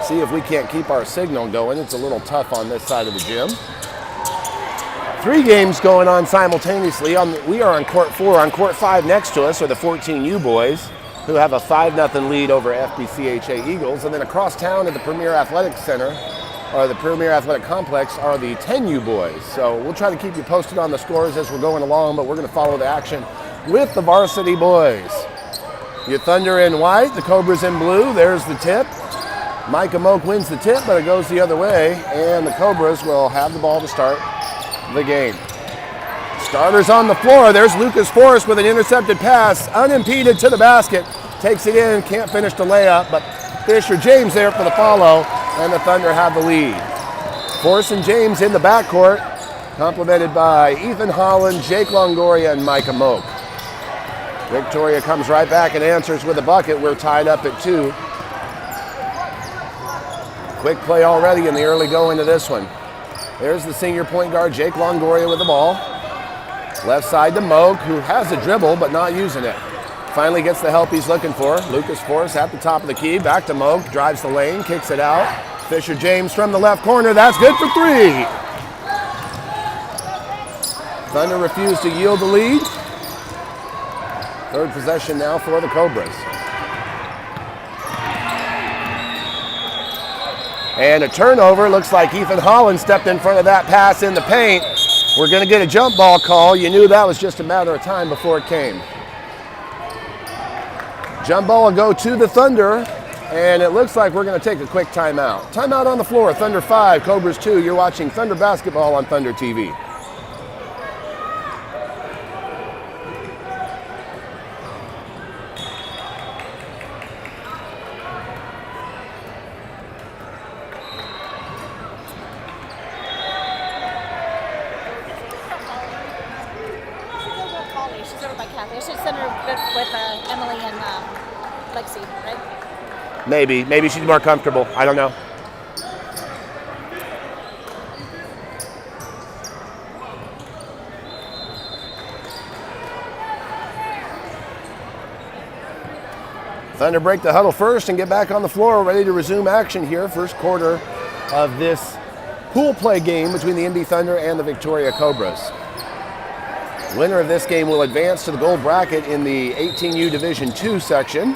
See if we can't keep our signal going. It's a little tough on this side of the gym. 3 games going on simultaneously. We are on court 4. On court 5 next to us are the 14U boys, who have a 5-0 lead over FBCHA Eagles. And then across town at the Premier Athletic Center, or the Premier Athletic Complex, are the 10U boys. So we'll try to keep you posted on the scores as we're going along, but we're going to follow the action with the varsity boys. Your Thunder in white, the Cobras in blue. There's the tip. Micah Moak wins the tip, but it goes the other way, and the Cobras will have the ball to start the game. Starters on the floor. There's Lucas Forrest with an intercepted pass, unimpeded to the basket. Takes it in, can't finish the layup, but Fisher James there for the follow, and the Thunder have the lead. Forrest and James in the backcourt, complemented by Ethan Holland, Jake Longoria, and Micah Moak. Victoria comes right back and answers with a bucket. We're tied up at 2. Quick play already in the early going to this one. There's the senior point guard, Jake Longoria, with the ball. Left side to Moak, who has a dribble but not using it. Finally gets the help he's looking for. Lucas Forrest at the top of the key. Back to Moak, drives the lane, kicks it out. Fisher James from the left corner. That's good for 3. Thunder refused to yield the lead. 3rd possession now for the Cobras. And a turnover. Looks like Ethan Holland stepped in front of that pass in the paint. We're going to get a jump ball call. You knew that was just a matter of time before it came. Jump ball will go to the Thunder, and it looks like we're going to take a quick timeout. Timeout on the floor. Thunder 5, Cobras 2. You're watching Thunder basketball on Thunder TV. Maybe she's more comfortable. I don't know. Thunder break the huddle first and get back on the floor, ready to resume action here. First quarter of this pool play game between the NB Thunder and the Victoria Cobras. Winner of this game will advance to the gold bracket in the 18U Division II section.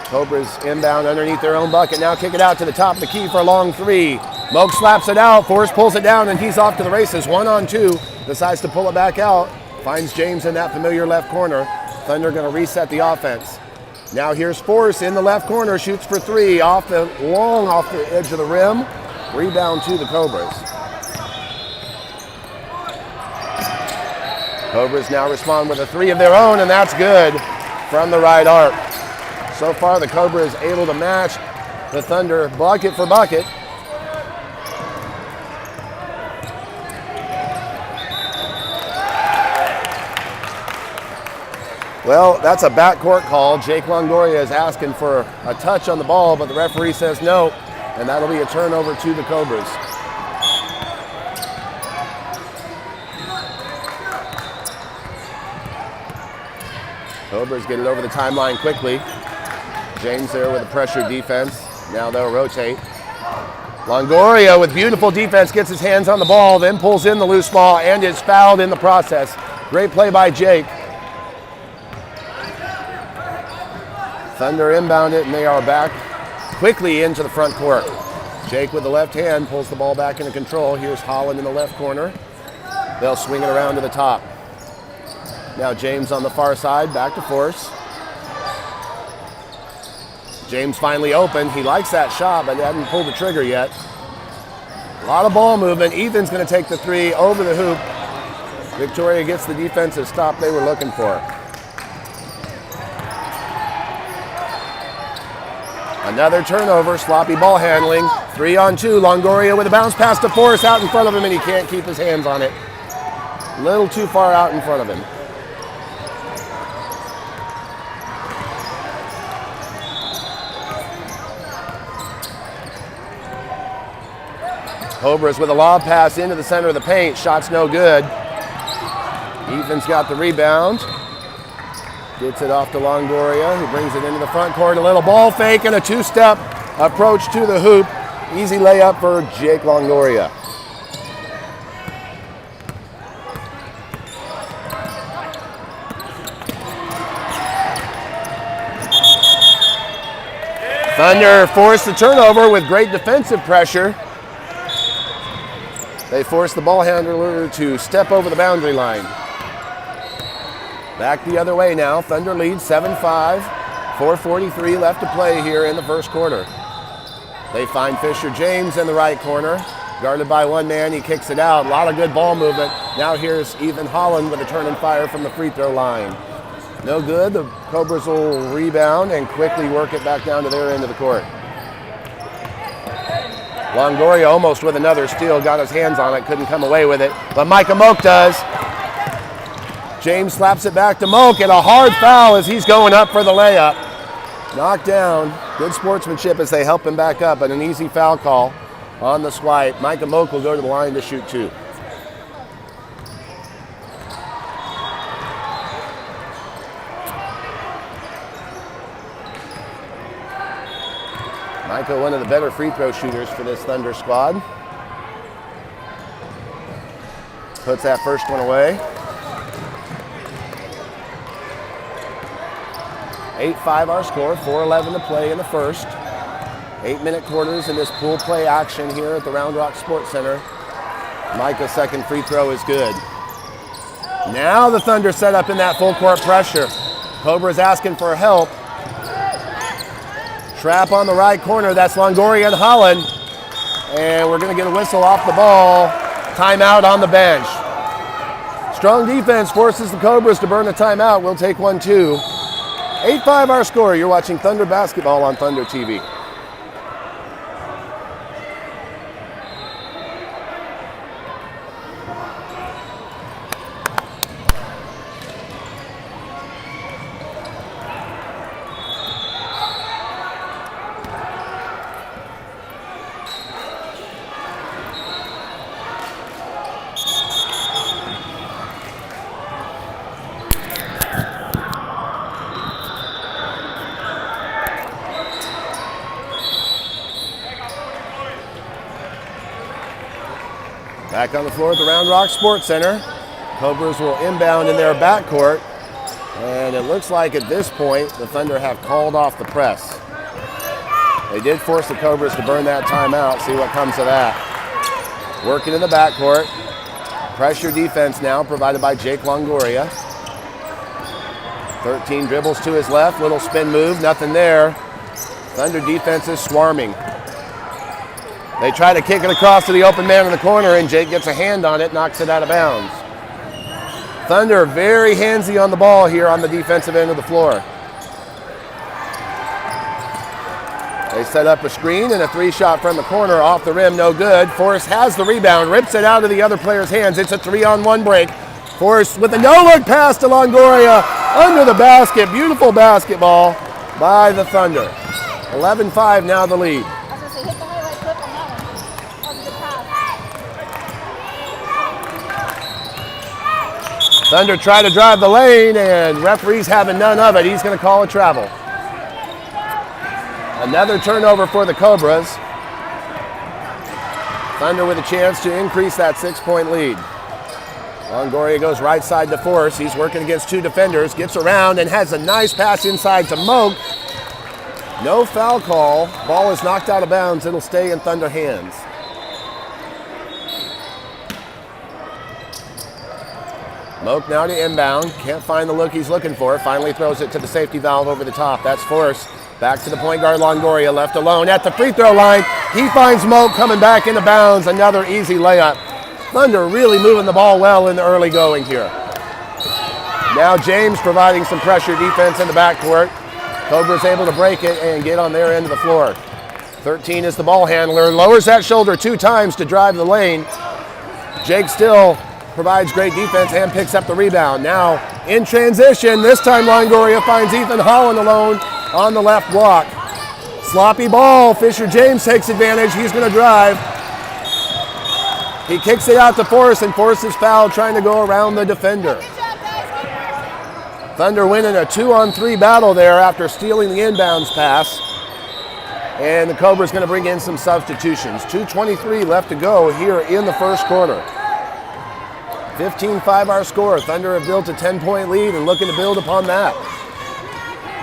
Cobras inbound underneath their own bucket. Now kick it out to the top of the key for a long 3. Moak slaps it out. Forrest pulls it down, and he's off to the races. 1-on-2. Decides to pull it back out. Finds James in that familiar left corner. Thunder going to reset the offense. Now here's Forrest in the left corner. Shoots for 3. Off the edge of the rim. Rebound to the Cobras. Cobras now respond with a 3 of their own, and that's good from the right arc. So far, the Cobras able to match the Thunder bucket for bucket. Well, that's a backcourt call. Jake Longoria is asking for a touch on the ball, but the referee says no, and that'll be a turnover to the Cobras. Cobras get it over the timeline quickly. James there with a pressure defense. Now they'll rotate. Longoria with beautiful defense gets his hands on the ball, then pulls in the loose ball and is fouled in the process. Great play by Jake. Thunder inbound it, and they are back quickly into the front court. Jake with the left hand pulls the ball back into control. Here's Holland in the left corner. They'll swing it around to the top. Now James on the far side, back to Force. James finally open. He likes that shot, but he hasn't pulled the trigger yet. A lot of ball movement. Ethan's going to take the 3 over the hoop. Victoria gets the defensive stop they were looking for. Another turnover, sloppy ball handling. 3-on-2, Longoria with a bounce pass to Forrest out in front of him, and he can't keep his hands on it. A little too far out in front of him. Cobras with a lob pass into the center of the paint. Shot's no good. Ethan's got the rebound. Gets it off to Longoria, who brings it into the front court. A little ball fake and a 2-step approach to the hoop. Easy layup for Jake Longoria. Thunder forced the turnover with great defensive pressure. They forced the ball handler to step over the boundary line. Back the other way now. Thunder leads 7-5. 4:43 left to play here in the first quarter. They find Fisher James in the right corner. Guarded by one man, he kicks it out. A lot of good ball movement. Now here's Ethan Holland with a turn and fire from the free throw line. No good. The Cobras will rebound and quickly work it back down to their end of the court. Longoria almost with another steal, got his hands on it, couldn't come away with it, but Micah Moak does. James slaps it back to Moak, and a hard foul as he's going up for the layup. Knocked down. Good sportsmanship as they help him back up, but an easy foul call on the swipe. Micah Moak will go to the line to shoot two. Micah, one of the better free throw shooters for this Thunder squad. Puts that first one away. 8-5 our score, 4:11 to play in the first. 8-minute quarters in this pool play action here at the Round Rock Sports Center. Micah's second free throw is good. Now the Thunder set up in that full court pressure. Cobras asking for help. Trap on the right corner, that's Longoria and Holland. And we're gonna get a whistle off the ball. Timeout on the bench. Strong defense forces the Cobras to burn a timeout. We'll take one too. 8-5 our score. You're watching Thunder basketball on Thunder TV. Back on the floor at the Round Rock Sports Center. Cobras will inbound in their backcourt. And it looks like at this point, the Thunder have called off the press. They did force the Cobras to burn that timeout. See what comes of that. Working in the backcourt. Pressure defense now provided by Jake Longoria. 13 dribbles to his left. Little spin move. Nothing there. Thunder defense is swarming. They try to kick it across to the open man in the corner, and Jake gets a hand on it, knocks it out of bounds. Thunder very handsy on the ball here on the defensive end of the floor. They set up a screen and a three-shot from the corner off the rim, no good. Forrest has the rebound, rips it out of the other player's hands. It's a 3-on-1 break. Forrest with a no-look pass to Longoria under the basket. Beautiful basketball by the Thunder. 11-5 now the lead. Thunder try to drive the lane, and referee's having none of it. He's going to call a travel. Another turnover for the Cobras. Thunder with a chance to increase that 6-point lead. Longoria goes right side to Forrest. He's working against two defenders, gets around and has a nice pass inside to Moak. No foul call. Ball is knocked out of bounds. It'll stay in Thunder hands. Moak now to inbound. Can't find the look he's looking for. Finally throws it to the safety valve over the top. That's Forrest. Back to the point guard Longoria, left alone at the free throw line. He finds Moak coming back into bounds. Another easy layup. Thunder really moving the ball well in the early going here. Now James providing some pressure defense in the backcourt. Cobras able to break it and get on their end of the floor. 13 is the ball handler. Lowers that shoulder 2 times to drive the lane. Jake still provides great defense and picks up the rebound. Now in transition, this time Longoria finds Ethan Holland alone on the left block. Sloppy ball. Fisher James takes advantage. He's going to drive. He kicks it out to Forrest, and Forrest is fouled trying to go around the defender. Thunder winning a 2-on-3 battle there after stealing the inbounds pass. And the Cobras going to bring in some substitutions. 2:23 left to go here in the first quarter. 15-5 our score. Thunder have built a 10-point lead and looking to build upon that.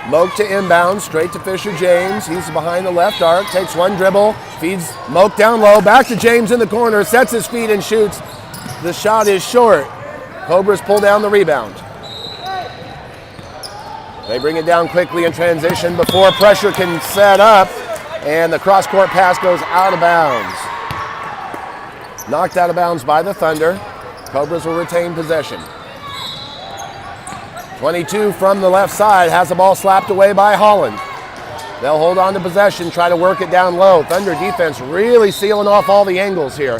Moak to inbound, straight to Fisher James. He's behind the left arc, takes one dribble, feeds Moak down low, back to James in the corner, sets his feet and shoots. The shot is short. Cobras pull down the rebound. They bring it down quickly in transition before pressure can set up, and the cross-court pass goes out of bounds. Knocked out of bounds by the Thunder. Cobras will retain possession. 22 from the left side, has the ball slapped away by Holland. They'll hold on to possession, try to work it down low. Thunder defense really sealing off all the angles here.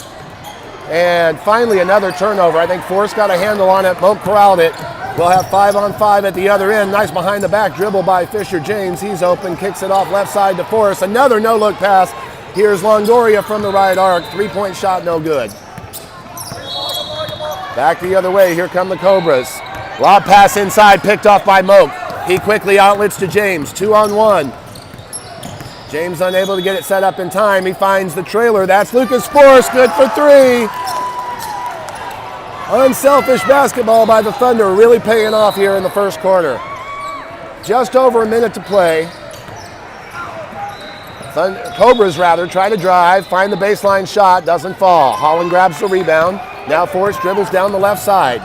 And finally another turnover. I think Forrest got a handle on it, Moak corralled it. We'll have 5-on-5 at the other end. Nice behind the back dribble by Fisher James. He's open, kicks it off left side to Forrest. Another no-look pass. Here's Longoria from the right arc. Three-point shot, no good. Back the other way, here come the Cobras. Lob pass inside, picked off by Moak. He quickly outlets to James, 2-on-1. James unable to get it set up in time. He finds the trailer. That's Lucas Forrest, good for three. Unselfish basketball by the Thunder, really paying off here in the first quarter. Just over a minute to play. Cobras try to drive, find the baseline shot, doesn't fall. Holland grabs the rebound. Now Forrest dribbles down the left side.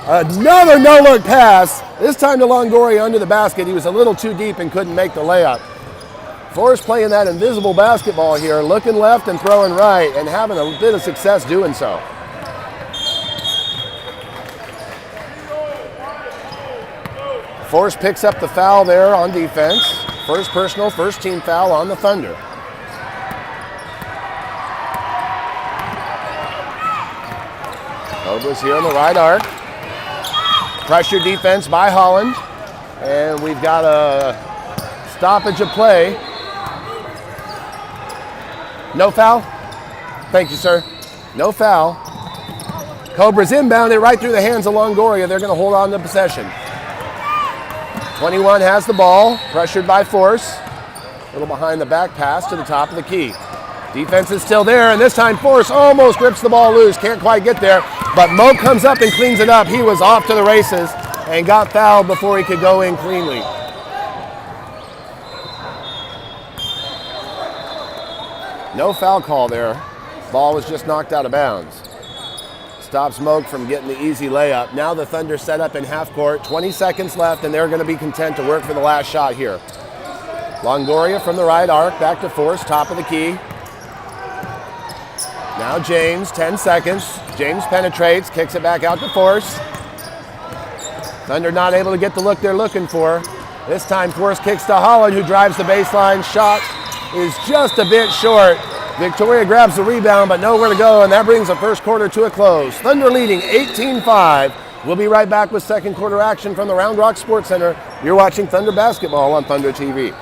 Another no-look pass, this time to Longoria under the basket. He was a little too deep and couldn't make the layup. Forrest playing that invisible basketball here, looking left and throwing right, and having a bit of success doing so. Forrest picks up the foul there on defense. First personal, first team foul on the Thunder. Cobras here on the right arc. Pressure defense by Holland. And we've got a stoppage of play. No foul? Thank you, sir. No foul. Cobras inbound it right through the hands of Longoria. They're going to hold on to possession. 21 has the ball, pressured by Force. A little behind the back pass to the top of the key. Defense is still there, and this time Force almost rips the ball loose. Can't quite get there, but Moak comes up and cleans it up. He was off to the races and got fouled before he could go in cleanly. No foul call there. Ball was just knocked out of bounds. Stops Moak from getting the easy layup. Now the Thunder set up in half court. 20 seconds left, and they're going to be content to work for the last shot here. Longoria from the right arc, back to Force, top of the key. Now James, 10 seconds. James penetrates, kicks it back out to Force. Thunder not able to get the look they're looking for. This time Force kicks to Holland, who drives the baseline. Shot is just a bit short. Victoria grabs the rebound, but nowhere to go, and that brings the first quarter to a close. Thunder leading 18-5. We'll be right back with second quarter action from the Round Rock Sports Center. You're watching Thunder Basketball on Thunder TV.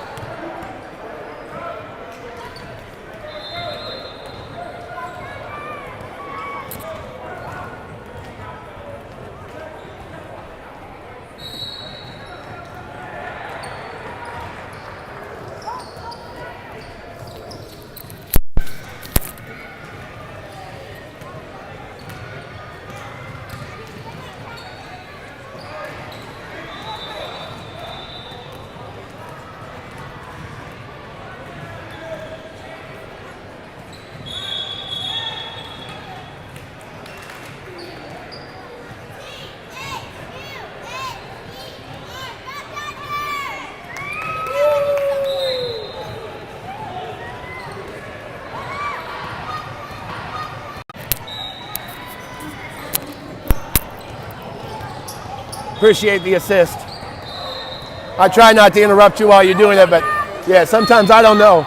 Appreciate the assist. I try not to interrupt you while you're doing it, but yeah, sometimes I don't know.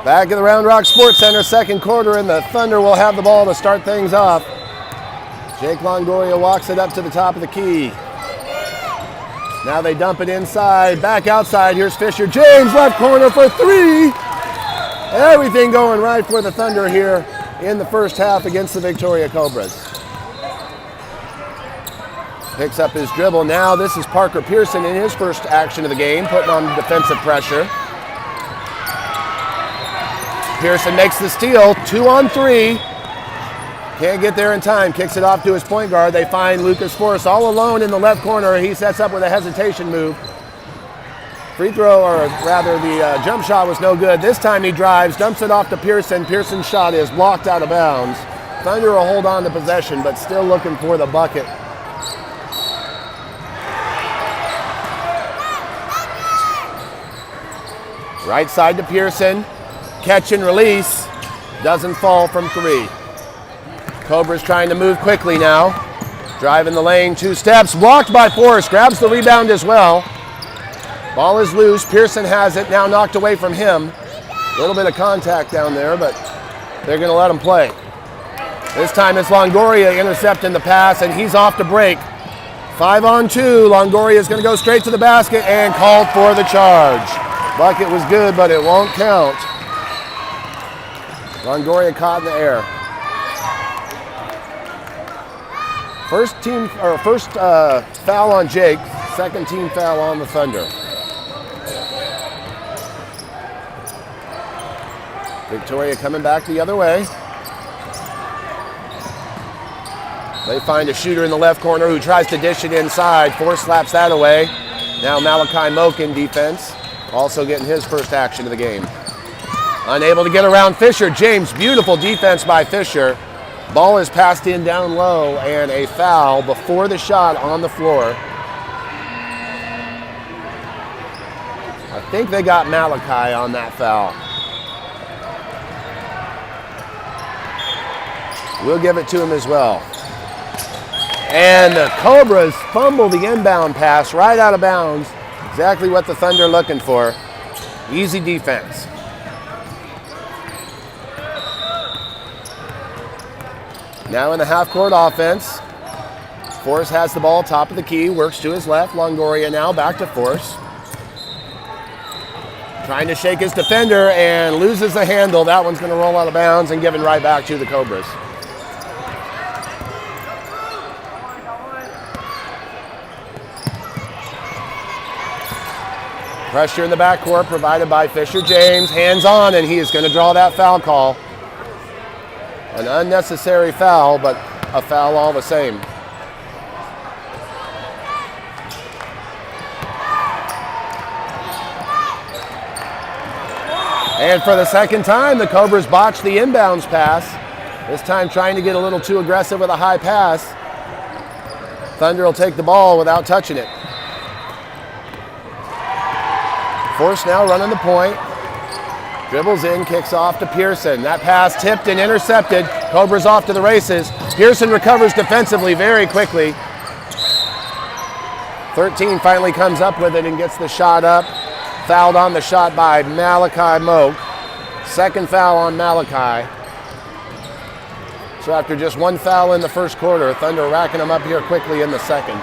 Back at the Round Rock Sports Center, second quarter, and the Thunder will have the ball to start things off. Jake Longoria walks it up to the top of the key. Now they dump it inside, back outside. Here's Fisher James, left corner for three. Everything going right for the Thunder here in the first half against the Victoria Cobras. Picks up his dribble. Now this is Parker Pearson in his first action of the game, putting on defensive pressure. Pearson makes the steal, 2 on 3. Can't get there in time, kicks it off to his point guard. They find Lucas Forrest all alone in the left corner. He sets up with a hesitation move. Free throw, or rather the jump shot was no good. This time he drives, dumps it off to Pearson. Pearson's shot is blocked out of bounds. Thunder will hold on to possession, but still looking for the bucket. Right side to Pearson. Catch and release. Doesn't fall from 3. Cobras trying to move quickly now. Driving the lane, 2 steps. Blocked by Forrest. Grabs the rebound as well. Ball is loose. Pearson has it. Now knocked away from him. A little bit of contact down there, but they're going to let him play. This time it's Longoria intercepting the pass, and he's off to break. 5 on 2. Longoria is going to go straight to the basket and called for the charge. Bucket was good, but it won't count. Longoria caught in the air. First foul on Jake. Second team foul on the Thunder. Victoria coming back the other way. They find a shooter in the left corner who tries to dish it inside. Force slaps that away. Now Malachi Moak in defense. Also getting his first action of the game. Unable to get around Fisher. James, beautiful defense by Fisher. Ball is passed in down low, and a foul before the shot on the floor. I think they got Malachi on that foul. We'll give it to him as well. And the Cobras fumble the inbound pass right out of bounds. Exactly what the Thunder are looking for. Easy defense. Now in the half-court offense. Forrest has the ball, top of the key, works to his left. Longoria now back to Forrest. Trying to shake his defender and loses the handle. That one's going to roll out of bounds and given right back to the Cobras. Pressure in the backcourt provided by Fisher James. Hands on, and he is going to draw that foul call. An unnecessary foul, but a foul all the same. And for the second time, the Cobras botched the inbounds pass. This time trying to get a little too aggressive with a high pass. Thunder will take the ball without touching it. Force now running the point. Dribbles in, kicks off to Pearson. That pass tipped and intercepted. Cobras off to the races. Pearson recovers defensively very quickly. 13 finally comes up with it and gets the shot up. Fouled on the shot by Malachi Moak. Second foul on Malachi. So after just one foul in the first quarter, Thunder racking them up here quickly in the second.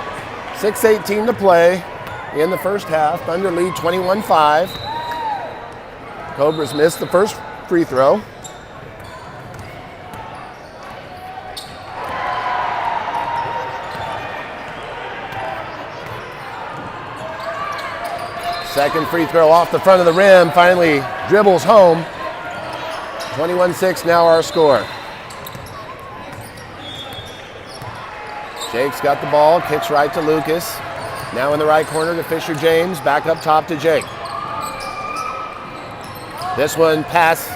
6:18 to play in the first half. Thunder lead 21-5. Cobras missed the first free throw. Second free throw off the front of the rim, finally dribbles home. 21-6 now our score. Jake's got the ball, kicks right to Lucas. Now in the right corner to Fisher James, back up top to Jake. This one, pass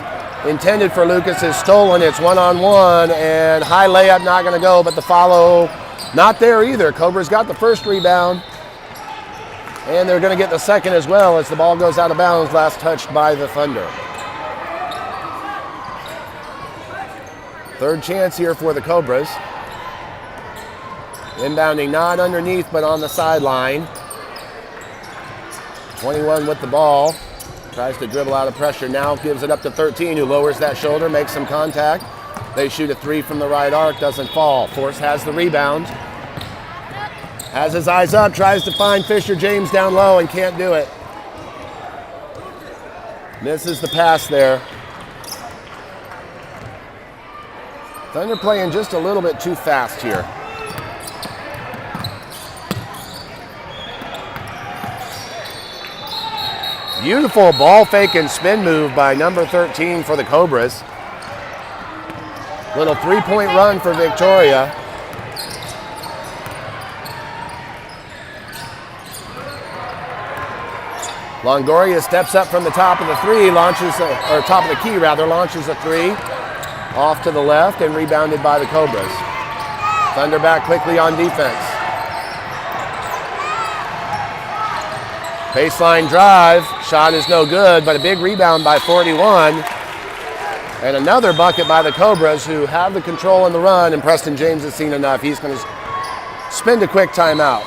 intended for Lucas, is stolen. It's one-on-one, and high layup not going to go, but the follow not there either. Cobras got the first rebound, and they're going to get the second as well as the ball goes out of bounds, last touched by the Thunder. Third chance here for the Cobras. Inbounding not underneath, but on the sideline. 21 with the ball. Tries to dribble out of pressure, now gives it up to 13, who lowers that shoulder, makes some contact. They shoot a three from the right arc, doesn't fall. Force has the rebound. Has his eyes up, tries to find Fisher James down low and can't do it. Misses the pass there. Thunder playing just a little bit too fast here. Beautiful ball fake and spin move by number 13 for the Cobras. Little three-point run for Victoria. Longoria steps up from the top of the three, top of the key rather, launches a three off to the left and rebounded by the Cobras. Thunder back quickly on defense. Baseline drive, shot is no good, but a big rebound by 41. And another bucket by the Cobras, who have the control on the run, and Preston James has seen enough. He's going to spend a quick timeout.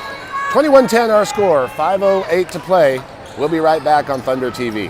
21-10 our score, 5:08 to play. We'll be right back on Thunder TV.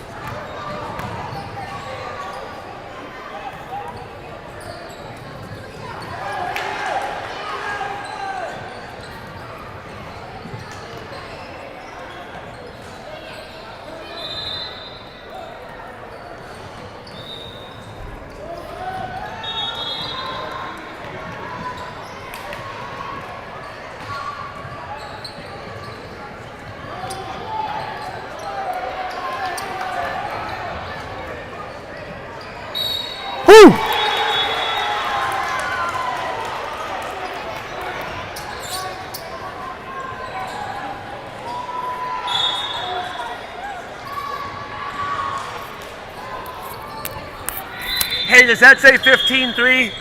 Hey, does that say 15-3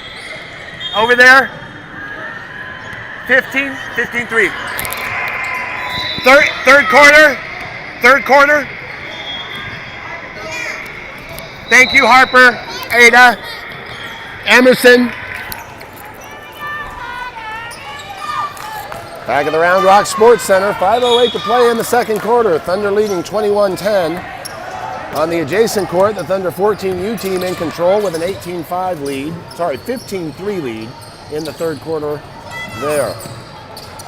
over there? 15-3. Third quarter. Thank you, Harper, Ada, Emerson. Back at the Round Rock Sports Center, 5:08 to play in the second quarter. Thunder leading 21-10. On the adjacent court, the Thunder 14U team in control with an 15-3 lead in the third quarter there.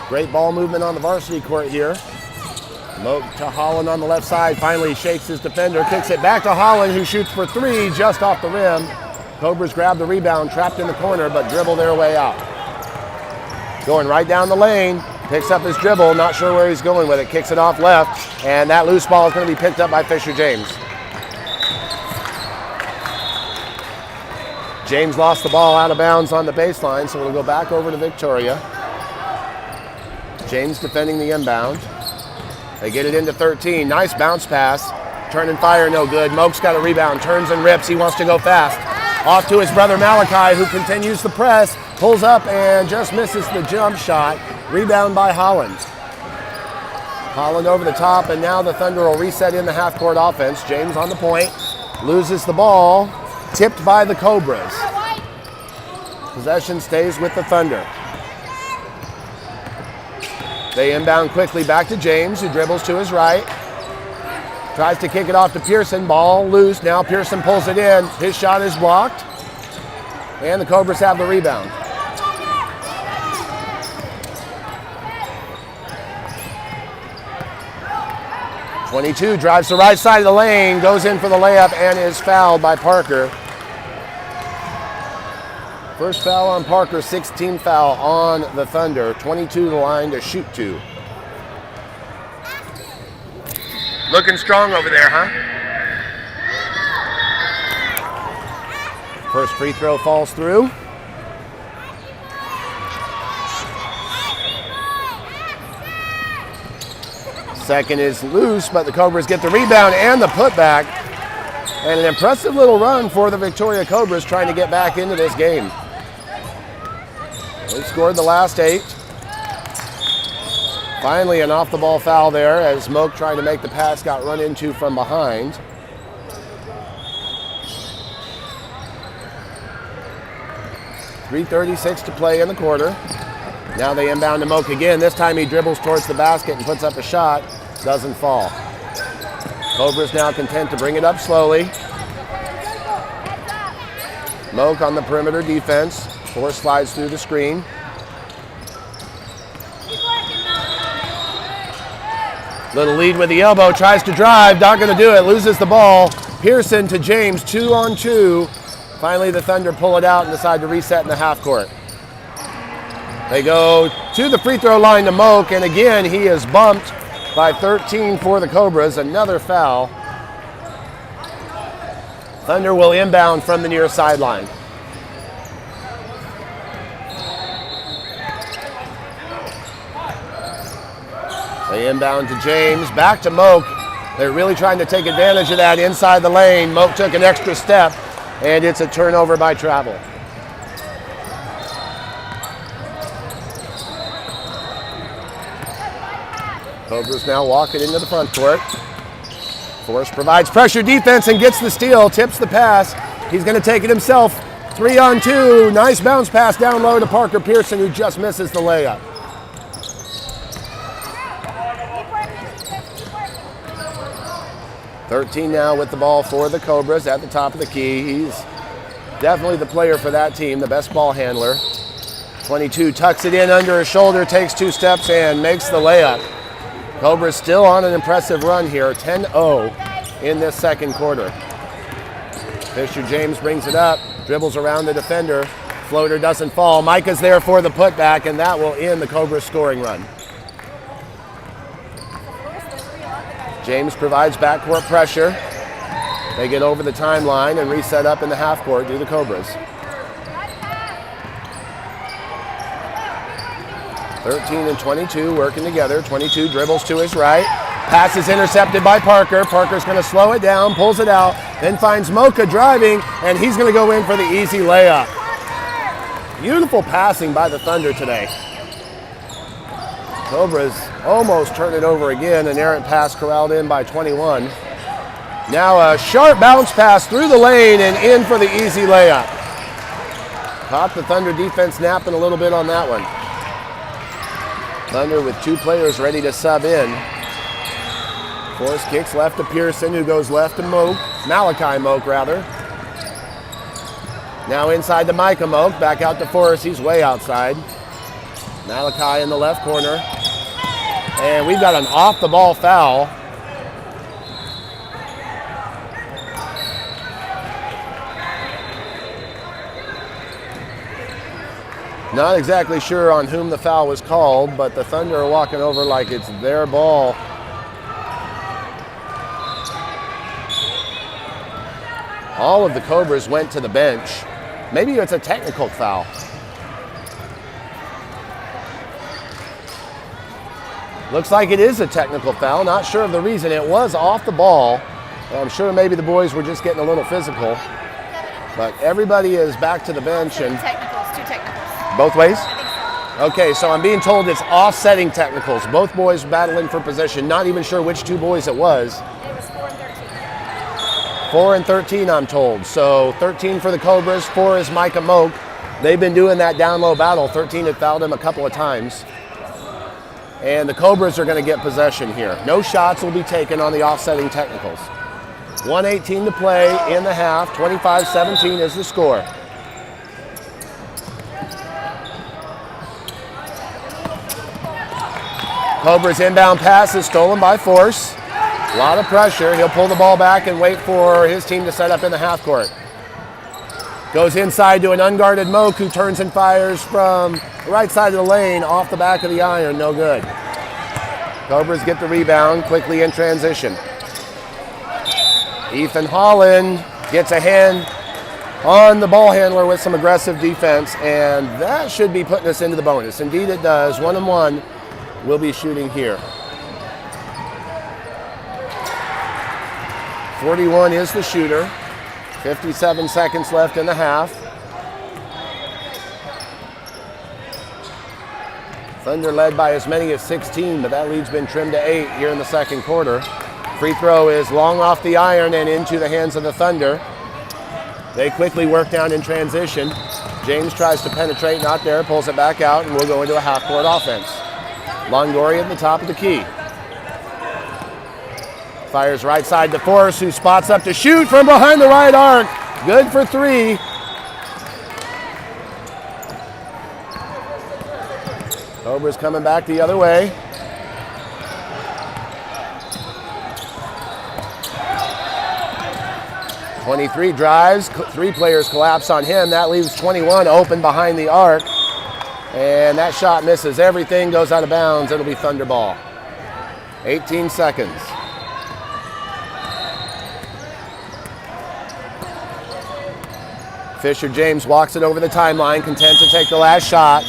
Great ball movement on the varsity court here. Moak to Holland on the left side, finally shakes his defender, kicks it back to Holland, who shoots for three just off the rim. Cobras grab the rebound, trapped in the corner, but dribble their way out. Going right down the lane, picks up his dribble, not sure where he's going with it, kicks it off left, and that loose ball is going to be picked up by Fisher James. James lost the ball out of bounds on the baseline, so it'll go back over to Victoria. James defending the inbound. They get it into 13. Nice bounce pass. Turn and fire, no good. Moak's got a rebound. Turns and rips. He wants to go fast. Off to his brother Malachi, who continues the press. Pulls up and just misses the jump shot. Rebound by Holland. Holland over the top, and now the Thunder will reset in the half-court offense. James on the point. Loses the ball. Tipped by the Cobras. Possession stays with the Thunder. They inbound quickly back to James, who dribbles to his right. Tries to kick it off to Pearson. Ball loose. Now Pearson pulls it in. His shot is blocked. And the Cobras have the rebound. .22 drives the right side of the lane, goes in for the layup, and is fouled by Parker. First foul on Parker, 16th foul on the Thunder. 22 the line to shoot to. looking strong over there, huh? First free throw falls through. Second is loose, but the Cobras get the rebound and the putback. And an impressive little run for the Victoria Cobras trying to get back into this game. They scored the last 8. Finally an off-the-ball foul there as Moak trying to make the pass got run into from behind. .336 to play in the quarter. Now they inbound to Moak again. This time he dribbles towards the basket and puts up a shot. Doesn't fall. Cobras now content to bring it up slowly. Moak on the perimeter defense. Force slides through the screen. Little lead with the elbow. Tries to drive. Not going to do it. Loses the ball. Pearson to James. 2-on-2. Finally the Thunder pull it out and decide to reset in the half court. They go to the free throw line to Moak, and again he is bumped by 13 for the Cobras. Another foul Thunder will inbound from the near sideline. They inbound to James, back to Moak. They're really trying to take advantage of that inside the lane. Moak took an extra step, and it's a turnover by travel. Cobras now walking into the front court. Force provides pressure defense and gets the steal, tips the pass. He's going to take it himself. 3-on-2. Nice bounce pass down low to Parker Pearson, who just misses the layup. .13 now with the ball for the Cobras at the top of the key. He's definitely the player for that team, the best ball handler. 22 tucks it in under his shoulder, takes 2 steps and makes the layup. Cobras still on an impressive run here, 10-0 in this second quarter. Fisher James brings it up, dribbles around the defender. Floater doesn't fall. Micah's there for the putback, and that will end the Cobras scoring run. James provides backcourt pressure. They get over the timeline and reset up in the half court to the Cobras. 13 and 22 working together. 22 dribbles to his right. Pass is intercepted by Parker. Parker's going to slow it down, pulls it out, then finds Mocha driving, and he's going to go in for the easy layup. Beautiful passing by the Thunder today. Cobras almost turn it over again. An errant pass corralled in by 21. Now a sharp bounce pass through the lane and in for the easy layup. Caught the Thunder defense napping a little bit on that one. Thunder with 2 players ready to sub in. Force kicks left to Pearson, who goes left to Moak. Malachi Moak, rather. Now inside to Micah Moak, back out to Forrest. He's way outside. Malachi in the left corner. And we've got an off-the-ball foul. Not exactly sure on whom the foul was called, but the Thunder are walking over like it's their ball. All of the Cobras went to the bench. Maybe it's a technical foul. Looks like it is a technical foul. Not sure of the reason. It was off the ball. I'm sure maybe the boys were just getting a little physical. But everybody is back to the bench. And two technicals. Both ways? I think so. Okay, so I'm being told it's offsetting technicals. Both boys battling for possession. Not even sure which 2 boys it was. It was 4 and 13. 4 and 13, I'm told. So 13 for the Cobras, 4 is Micah Moak. They've been doing that down low battle. 13 had fouled him a couple of times. And the Cobras are going to get possession here. No shots will be taken on the offsetting technicals. 1:18 to play in the half. 25-17 is the score. Cobras inbound pass is stolen by Force. A lot of pressure. He'll pull the ball back and wait for his team to set up in the half court. Goes inside to an unguarded Moak, who turns and fires from the right side of the lane off the back of the iron. No good. Cobras get the rebound quickly in transition. Ethan Holland gets a hand on the ball handler with some aggressive defense, and that should be putting us into the bonus. Indeed it does. 1-and-1 will be shooting here. 41 is the shooter. 57 seconds left in the half. Thunder led by as many as 16, but that lead's been trimmed to 8 here in the second quarter. Free throw is long off the iron and into the hands of the Thunder. They quickly work down in transition. James tries to penetrate, not there, pulls it back out, and we'll go into a half-court offense. Longoria at the top of the key. Fires right side to Forrest, who spots up to shoot from behind the right arc. Good for 3. Cobras coming back the other way. .23 drives, 3 players collapse on him. That leaves 21 open behind the arc. And that shot misses. Everything goes out of bounds. It'll be Thunder ball. 18 seconds. Fisher James walks it over the timeline, content to take the last shot.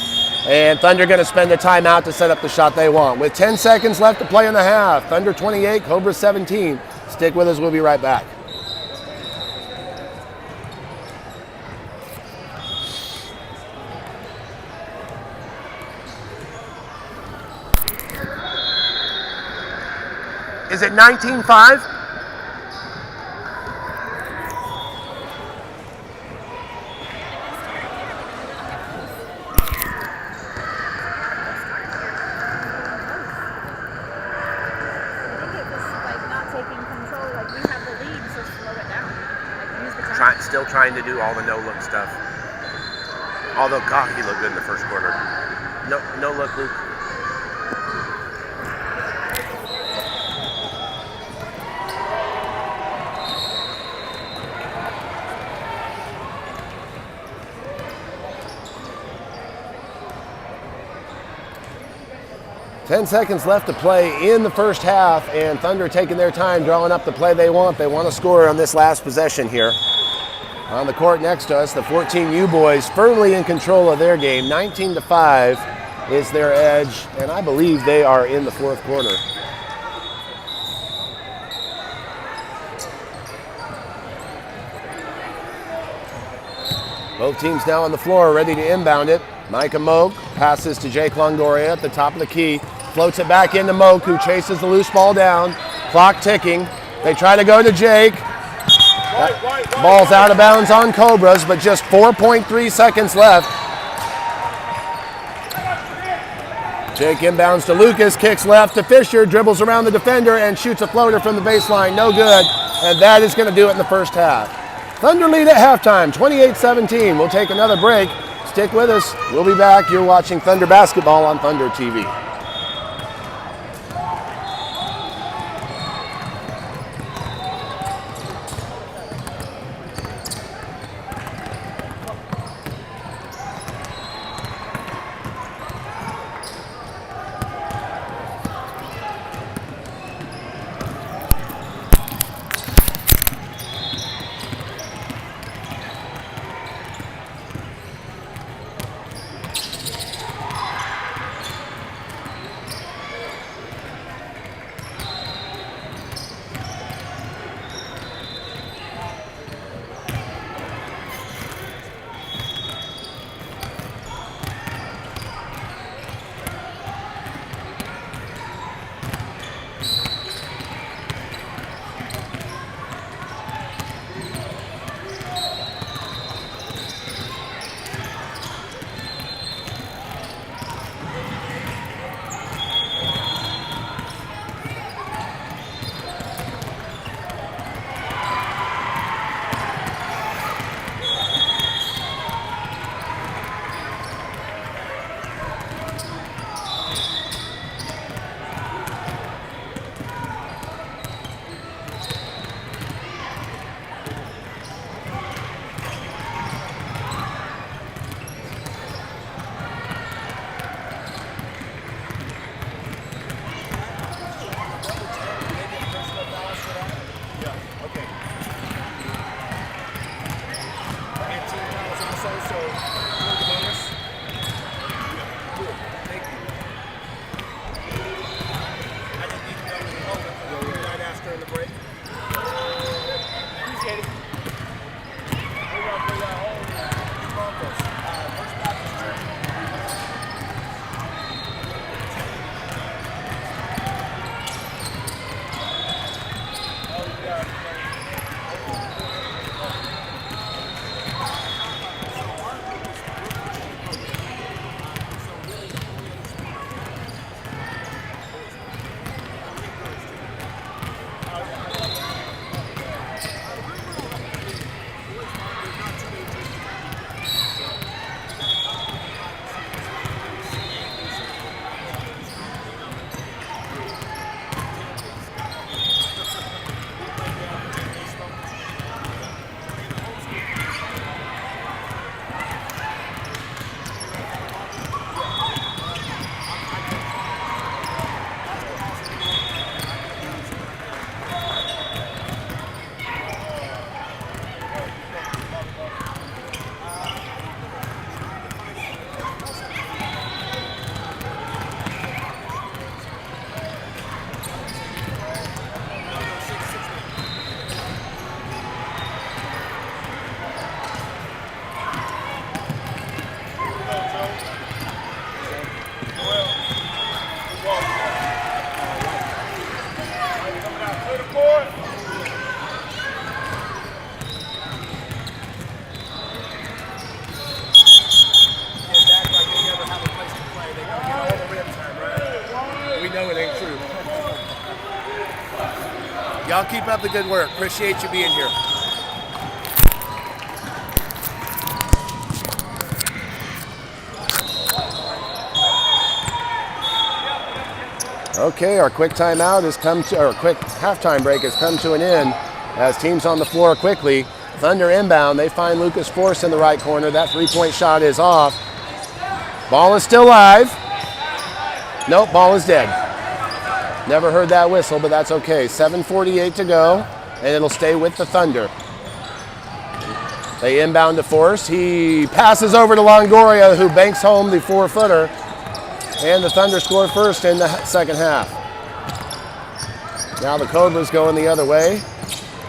And Thunder going to spend a timeout to set up the shot they want. With 10 seconds left to play in the half. Thunder 28, Cobras 17. Stick with us, we'll be right back. Is it 19-5? Still trying to do all the no-look stuff. Although, God, he looked good in the first quarter. No look, Luke. Ten seconds left to play in the first half, and Thunder taking their time, drawing up the play they want. They want to score on this last possession here. On the court next to us, the 14U boys firmly in control of their game. 19-5 is their edge, and I believe they are in the fourth quarter. Both teams now on the floor, ready to inbound it. Micah Moak passes to Jake Longoria at the top of the key. Floats it back into Moak, who chases the loose ball down. Clock ticking. They try to go to Jake. Ball's out of bounds on Cobras, but just 4.3 seconds left. Jake inbounds to Lucas, kicks left to Fisher, dribbles around the defender, and shoots a floater from the baseline. No good, and that is going to do it in the first half. Thunder lead at halftime, 28-17. We'll take another break. Stick with us. We'll be back. You're watching Thunder Basketball on Thunder TV. true. Y'all keep up the good work. Appreciate you being here. Okay, our quick timeout has come to, or quick halftime break has come to an end as teams on the floor quickly. Thunder inbound, they find Lucas Force in the right corner. That three-point shot is off. Ball is still live. Nope, ball is dead. Never heard that whistle, but that's okay. 7:48 to go, and it'll stay with the Thunder. They inbound to Force. He passes over to Longoria, who banks home the 4-footer. And the Thunder score first in the second half. Now the Cobras going the other way.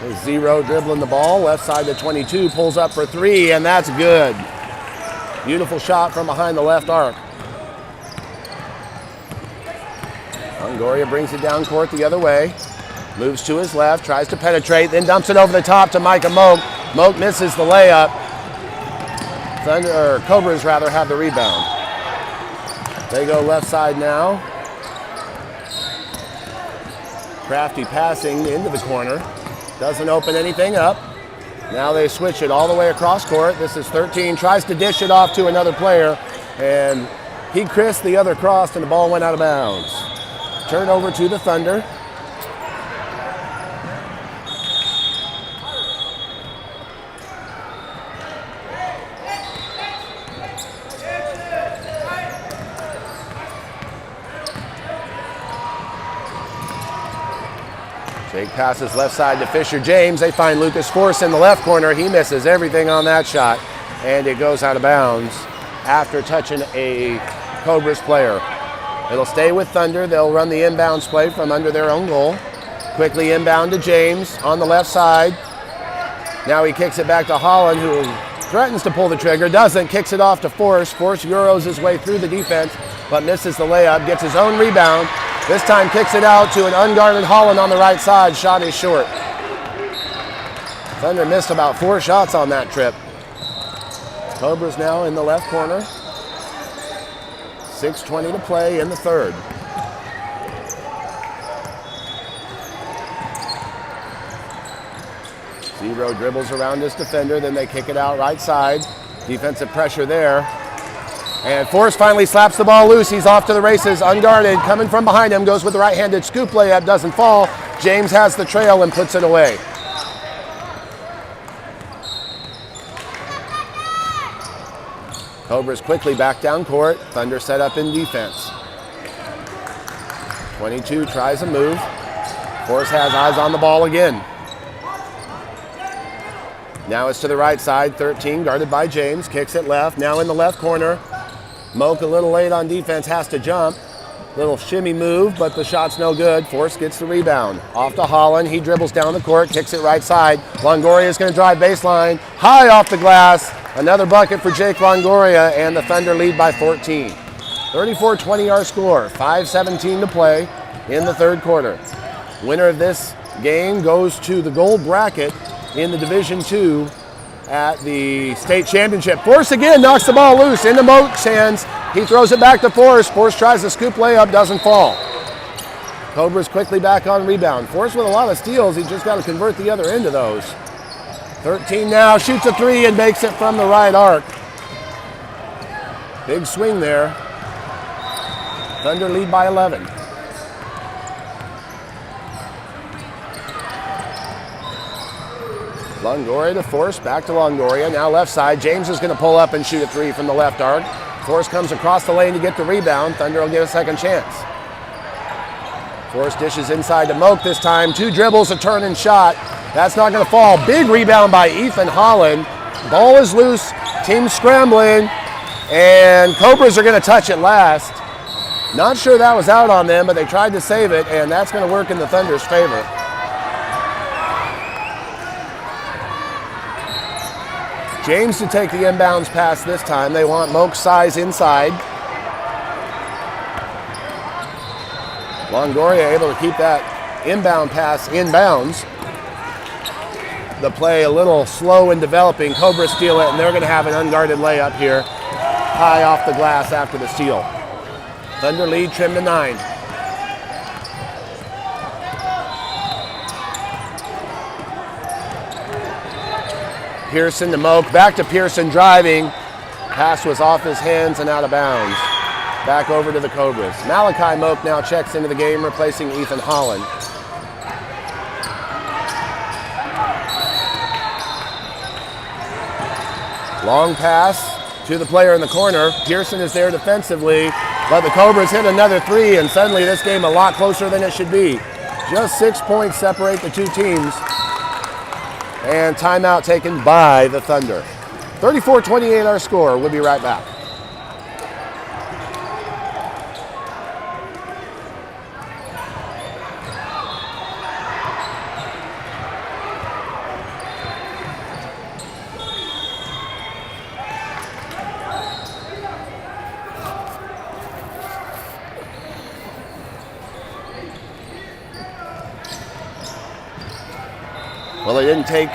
There's Zero dribbling the ball. Left side to 22, pulls up for three, and that's good. Beautiful shot from behind the left arc. Longoria brings it down court the other way. Moves to his left, tries to penetrate, then dumps it over the top to Micah Moak. Moak misses the layup. Cobras rather have the rebound. They go left side now. Crafty passing into the corner. Doesn't open anything up. Now they switch it all the way across court. This is 13. Tries to dish it off to another player. And he crisped, the other crossed, and the ball went out of bounds. Turnover to the Thunder. Jake passes left side to Fisher James. They find Lucas Force in the left corner. He misses everything on that shot, and it goes out of bounds after touching a Cobras player. It'll stay with Thunder. They'll run the inbounds play from under their own goal. Quickly inbound to James on the left side. Now he kicks it back to Holland, who threatens to pull the trigger, doesn't, kicks it off to Force. Force Euros his way through the defense, but misses the layup, gets his own rebound. This time kicks it out to an unguarded Holland on the right side. Shot is short. Thunder missed about 4 shots on that trip. Cobras now in the left corner. 6:20 to play in the third. Zero dribbles around his defender, then they kick it out right side. Defensive pressure there. And Force finally slaps the ball loose. He's off to the races, unguarded. Coming from behind him, goes with the right-handed scoop layup, doesn't fall. James has the trail and puts it away. Cobras quickly back down court. Thunder set up in defense. 22 tries a move. Force has eyes on the ball again. Now it's to the right side. 13 guarded by James. Kicks it left. Now in the left corner. Moak a little late on defense, has to jump. Little shimmy move, but the shot's no good. Force gets the rebound. Off to Holland. He dribbles down the court, kicks it right side. Longoria is going to drive baseline. High off the glass. Another bucket for Jake Longoria, and the Thunder lead by 14. 34-20 our score. 5:17 to play in the third quarter. Winner of this game goes to the gold bracket in the Division II at the state championship. Force again knocks the ball loose into Moak's hands. He throws it back to Force. Force tries to scoop layup, doesn't fall. Cobras quickly back on rebound. Force with a lot of steals. He's just got to convert the other end of those. 13 now, shoots a three and makes it from the right arc. Big swing there. Thunder lead by 11. Longoria to Force, back to Longoria. Now left side, James is going to pull up and shoot a three from the left arc. Force comes across the lane to get the rebound. Thunder will get a second chance. Force dishes inside to Moak this time. 2 dribbles, a turn and shot. That's not going to fall. Big rebound by Ethan Holland. Ball is loose, team scrambling, and Cobras are going to touch it last. Not sure that was out on them, but they tried to save it, and that's going to work in the Thunder's favor. James to take the inbounds pass this time. They want Moak's size inside. Longoria able to keep that inbound pass inbounds. The play a little slow in developing. Cobras steal it, and they're going to have an unguarded layup here. High off the glass after the steal. Thunder lead trimmed to 9. Pearson to Moak, back to Pearson driving. Pass was off his hands and out of bounds. Back over to the Cobras. Malachi Moak now checks into the game, replacing Ethan Holland. Long pass to the player in the corner. Pearson is there defensively, but the Cobras hit another three, and suddenly this game a lot closer than it should be. Just 6 points separate the two teams. And timeout taken by the Thunder. 34-28 our score. We'll be right back. Well, it didn't take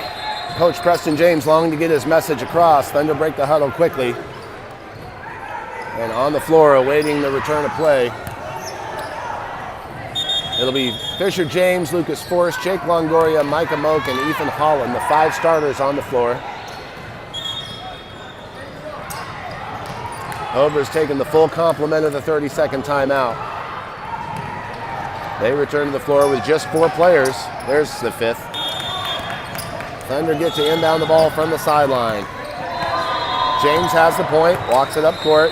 Coach Preston James long to get his message across. Thunder break the huddle quickly. And on the floor, awaiting the return of play, it'll be Fisher James, Lucas Forrest, Jake Longoria, Micah Moak, and Ethan Holland, the 5 starters on the floor. Cobras taking the full complement of the 30-second timeout. They return to the floor with just 4 players. There's the 5th. Thunder get to inbound the ball from the sideline. James has the point, walks it up court.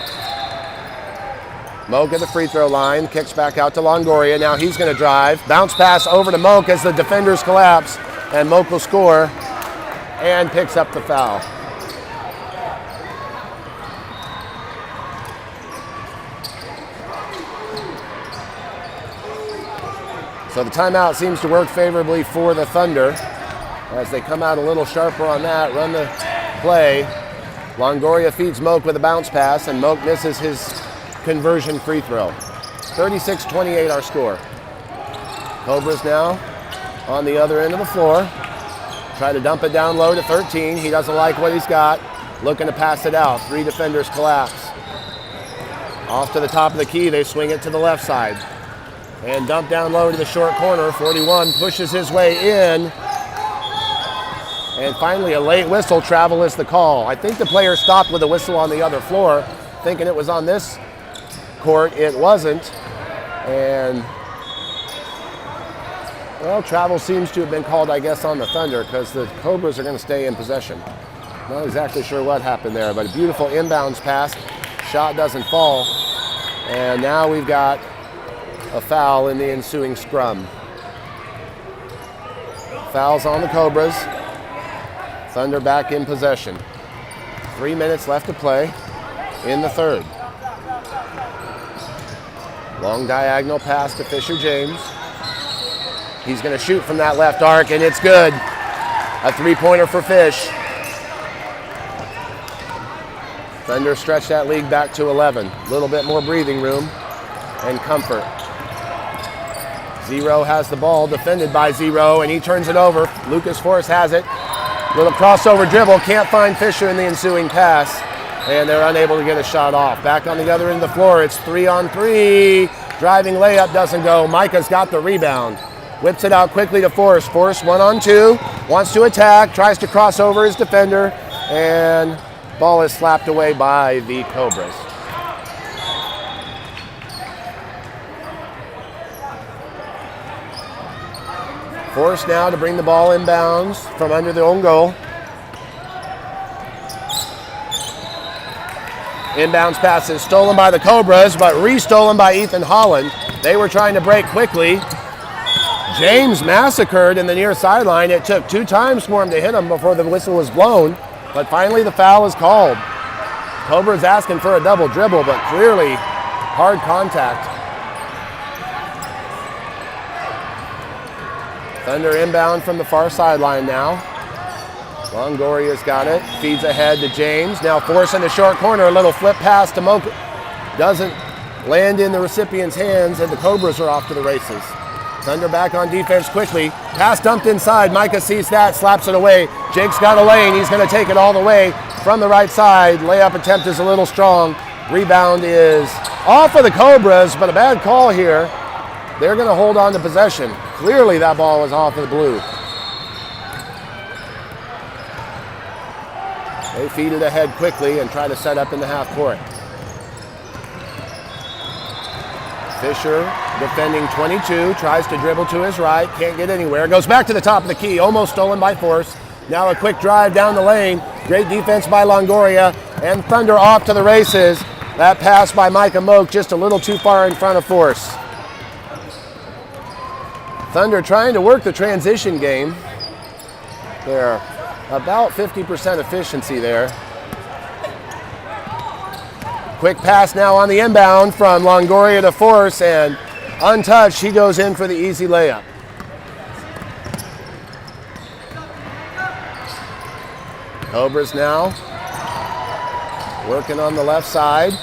Moak at the free throw line, kicks back out to Longoria. Now he's going to drive. Bounce pass over to Moak as the defenders collapse, and Moak will score and picks up the foul. So the timeout seems to work favorably for the Thunder as they come out a little sharper on that, run the play. Longoria feeds Moak with a bounce pass, and Moak misses his conversion free throw. 36-28 our score. Cobras now on the other end of the floor. Try to dump it down low to 13. He doesn't like what he's got. Looking to pass it out. 3 defenders collapse. Off to the top of the key, they swing it to the left side. And dump down low to the short corner. 41 pushes his way in. And finally, a late whistle. Travel is the call. I think the player stopped with a whistle on the other floor, thinking it was on this court. It wasn't. And, well, travel seems to have been called, I guess, on the Thunder because the Cobras are going to stay in possession. Not exactly sure what happened there, but a beautiful inbounds pass. Shot doesn't fall. And now we've got a foul in the ensuing scrum. Fouls on the Cobras. Thunder back in possession. 3 minutes left to play in the third. Long diagonal pass to Fisher James. He's going to shoot from that left arc, and it's good. A 3-pointer for Fish. Thunder stretch that lead back to 11. A little bit more breathing room and comfort. Zero has the ball, defended by Zero, and he turns it over. Lucas Forrest has it. Little crossover dribble, can't find Fisher in the ensuing pass, and they're unable to get a shot off. Back on the other end of the floor, it's 3-on-3. Driving layup doesn't go. Micah's got the rebound. Whips it out quickly to Forrest. Forrest 1-on-2, wants to attack, tries to cross over his defender, and ball is slapped away by the Cobras. Forced now to bring the ball inbounds from under their own goal. Inbounds pass is stolen by the Cobras, but re-stolen by Ethan Holland. They were trying to break quickly. James massacred in the near sideline. It took 2 times for him to hit him before the whistle was blown, but finally the foul is called. Cobras asking for a double dribble, but clearly hard contact. Thunder inbound from the far sideline now. Longoria's got it, feeds ahead to James. Now Force in the short corner, a little flip pass to Moak. Doesn't land in the recipient's hands, and the Cobras are off to the races. Thunder back on defense quickly. Pass dumped inside, Micah sees that, slaps it away. Jake's got a lane, he's gonna take it all the way from the right side. Layup attempt is a little strong. Rebound is off of the Cobras, but a bad call here. They're gonna hold on to possession. Clearly that ball was off of the blue. They feed it ahead quickly and try to set up in the half court. Fisher, defending 22, tries to dribble to his right, can't get anywhere. Goes back to the top of the key, almost stolen by Force. Now a quick drive down the lane. Great defense by Longoria, and Thunder off to the races. That pass by Micah Moak just a little too far in front of Force. Thunder trying to work the transition game. They're about 50% efficiency there. Quick pass now on the inbound from Longoria to Force, and untouched, he goes in for the easy layup. Cobras now working on the left side.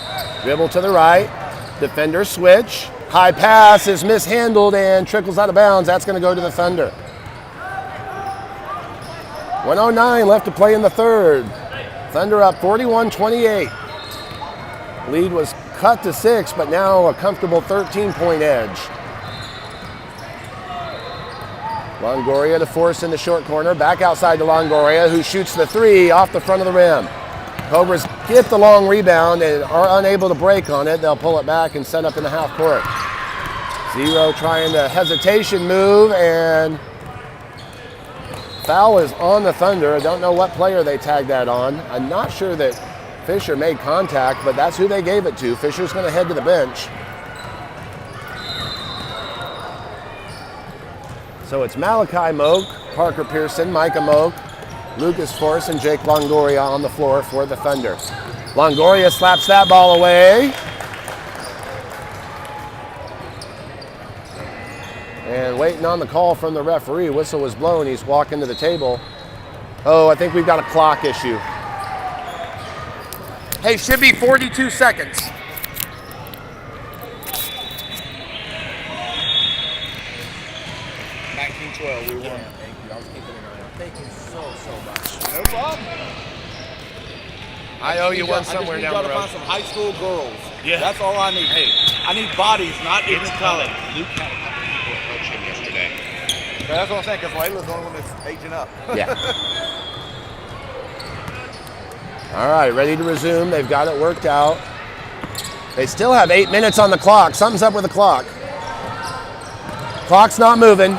Dribble to the right. Defender switch. High pass is mishandled and trickles out of bounds. That's going to go to the Thunder. 1:09 left to play in the third. Thunder up 41-28. Lead was cut to 6, but now a comfortable 13-point edge. Longoria to Force in the short corner. Back outside to Longoria, who shoots the 3 off the front of the rim. Cobras get the long rebound and are unable to break on it. They'll pull it back and set up in the half court. Zero trying the hesitation move, and foul is on the Thunder. I don't know what player they tagged that on. I'm not sure that Fisher made contact, but that's who they gave it to. Fisher's going to head to the bench. So it's Malachi Moak, Parker Pearson, Micah Moak, Lucas Force, and Jake Longoria on the floor for the Thunder. Longoria slaps that ball away. And waiting on the call from the referee. Whistle was blown. He's walking to the table. Oh, I think we've got a clock issue. Hey, should be 42 seconds. We won. Thank you. I was keeping an eye on. Thank you so much. No problem. I owe you one somewhere down the I just need y'all to road. find some high school girls. Yeah. That's all I need. Hey. I need bodies, not It's even coming. color. Luke had a couple people approach him yesterday. That's what I'm saying, because Layla's the only one that's aging up. Yeah. All right, ready to resume. They've got it worked out. They still have 8 minutes on the clock. Something's up with the clock. Clock's not moving.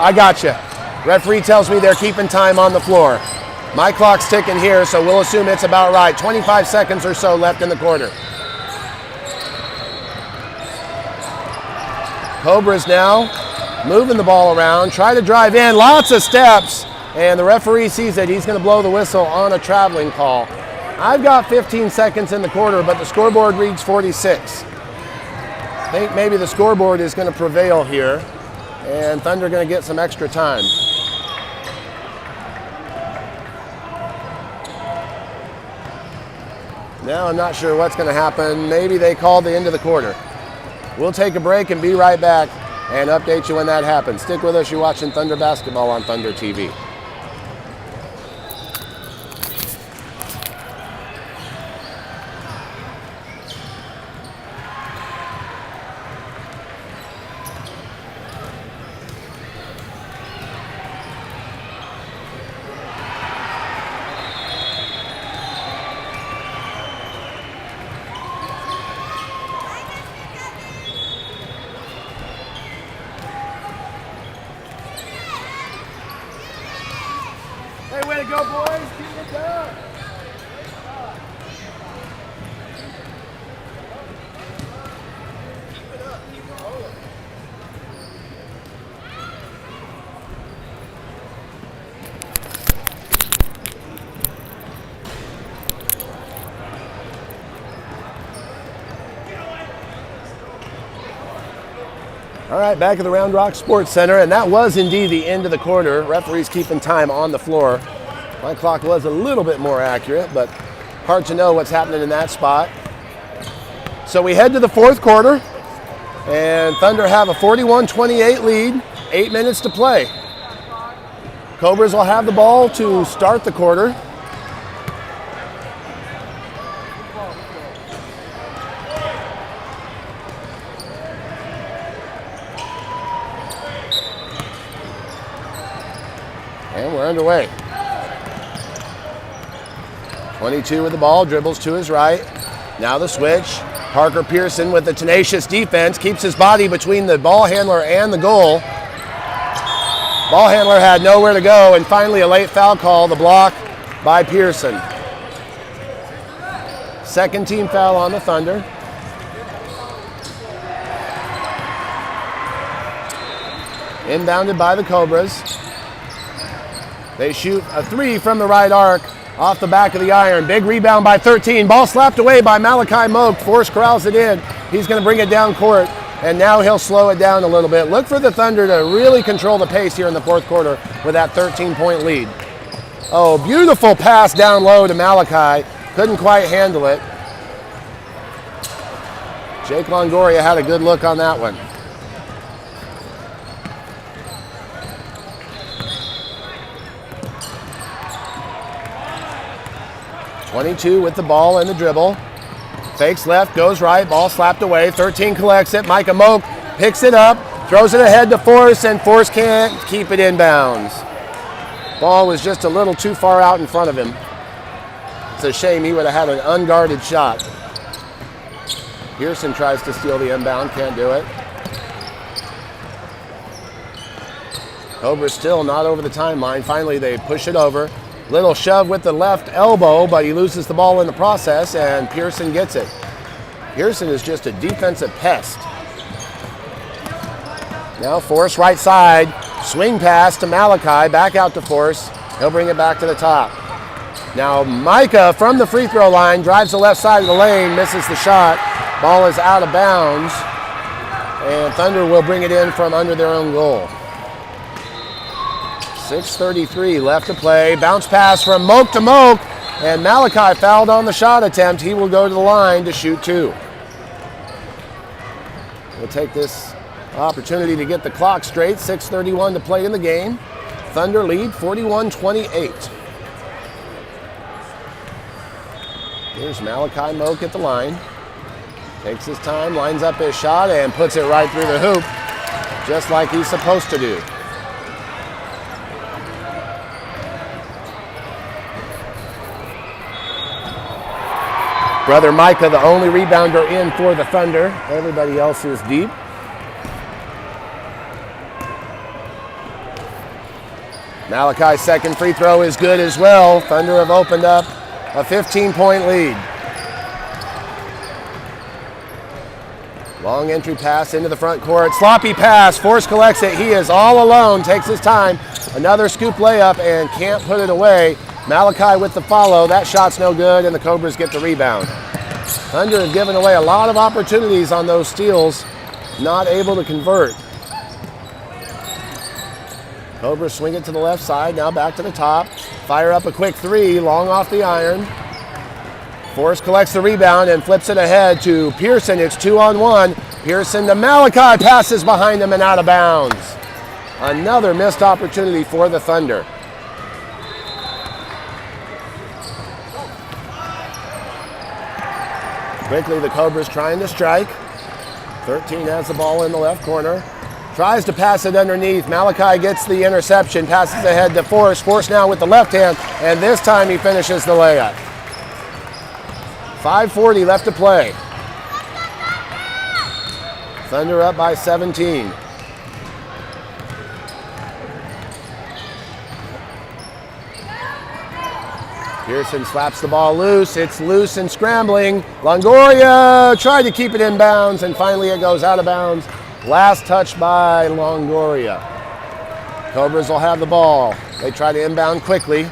I got you. Referee tells me they're keeping time on the floor. My clock's ticking here, so we'll assume it's about right. 25 seconds or so left in the quarter. Cobras now moving the ball around, try to drive in, lots of steps, and the referee sees it. He's going to blow the whistle on a traveling call. I've got 15 seconds in the quarter, but the scoreboard reads 46. I think maybe the scoreboard is going to prevail here, and Thunder going to get some extra time. Now I'm not sure what's going to happen. Maybe they called the end of the quarter. We'll take a break and be right back and update you when that happens. Stick with us. You're watching Thunder Basketball on Thunder TV. Hey, way to go, boys. Keep it done. All right, back at the Round Rock Sports Center, and that was indeed the end of the quarter. Referees keeping time on the floor. My clock was a little bit more accurate, but hard to know what's happening in that spot. So we head to the fourth quarter, and Thunder have a 41-28 lead, 8 minutes to play. Cobras will have the ball to start the quarter. And we're underway. 22 with the ball, dribbles to his right. Now the switch. Parker Pearson with the tenacious defense, keeps his body between the ball handler and the goal. Ball handler had nowhere to go, and finally a late foul call, the block by Pearson. Second team foul on the Thunder. Inbounded by the Cobras. They shoot a 3 from the right arc off the back of the iron. Big rebound by 13. Ball slapped away by Malachi Moak. Force corrals it in. He's going to bring it down court, and now he'll slow it down a little bit. Look for the Thunder to really control the pace here in the fourth quarter with that 13-point lead. Oh, beautiful pass down low to Malachi. Couldn't quite handle it. Jake Longoria had a good look on that one. .22 with the ball and the dribble. Fakes left, goes right, ball slapped away. 13 collects it. Micah Moak picks it up, throws it ahead to Force, and Force can't keep it in bounds. Ball was just a little too far out in front of him. It's a shame, he would have had an unguarded shot. Pearson tries to steal the inbound, can't do it. Cobras still not over the timeline. Finally, they push it over. Little shove with the left elbow, but he loses the ball in the process, and Pearson gets it. Pearson is just a defensive pest. Now Force right side, swing pass to Malachi, back out to Force. He'll bring it back to the top. Now Micah from the free throw line drives the left side of the lane, misses the shot. Ball is out of bounds, and Thunder will bring it in from under their own goal. 6:33 left to play. Bounce pass from Moak to Moak, and Malachi fouled on the shot attempt. He will go to the line to shoot 2. We'll take this opportunity to get the clock straight. 6:31 to play in the game. Thunder lead 41-28. Here's Malachi Moak at the line. Takes his time, lines up his shot, and puts it right through the hoop, just like he's supposed to do. Brother Micah, the only rebounder in for the Thunder. Everybody else is deep. Malachi's second free throw is good as well. Thunder have opened up a 15-point lead. Long entry pass into the front court. Sloppy pass. Force collects it. He is all alone. Takes his time. Another scoop layup and can't put it away. Malachi with the follow. That shot's no good, and the Cobras get the rebound. Thunder have given away a lot of opportunities on those steals. Not able to convert. Cobras swing it to the left side. Now back to the top. Fire up a quick 3. Long off the iron. Force collects the rebound and flips it ahead to Pearson. It's 2-on-1. Pearson to Malachi. Passes behind him and out of bounds. Another missed opportunity for the Thunder. Quickly, the Cobras trying to strike. 13 has the ball in the left corner. Tries to pass it underneath. Malachi gets the interception. Passes ahead to Force. Force now with the left hand, and this time he finishes the layup. 5:40 left to play. Thunder up by 17. Pearson slaps the ball loose. It's loose and scrambling. Longoria tried to keep it in bounds, and finally it goes out of bounds. Last touch by Longoria. Cobras will have the ball. They try to inbound quickly.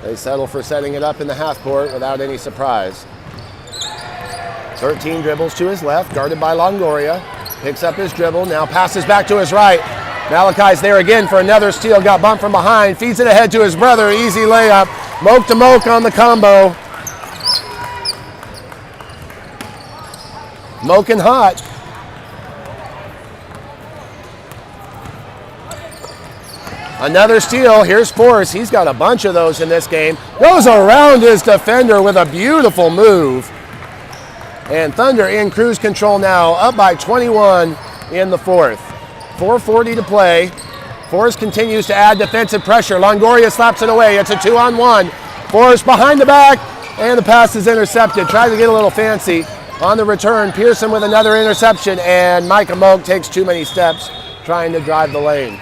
They settle for setting it up in the half court without any surprise. 13 dribbles to his left, guarded by Longoria. Picks up his dribble, now passes back to his right. Malachi's there again for another steal, got bumped from behind, feeds it ahead to his brother, easy layup. Moak to Moak on the combo. Moaking hot. Another steal, here's Force. He's got a bunch of those in this game. Goes around his defender with a beautiful move. And Thunder in cruise control now, up by 21 in the fourth. 4:40 to play. Forrest continues to add defensive pressure. Longoria slaps it away. It's a 2-on-1. Forrest behind the back, and the pass is intercepted. Tries to get a little fancy. On the return, Pearson with another interception, and Micah Moak takes too many steps trying to drive the lane.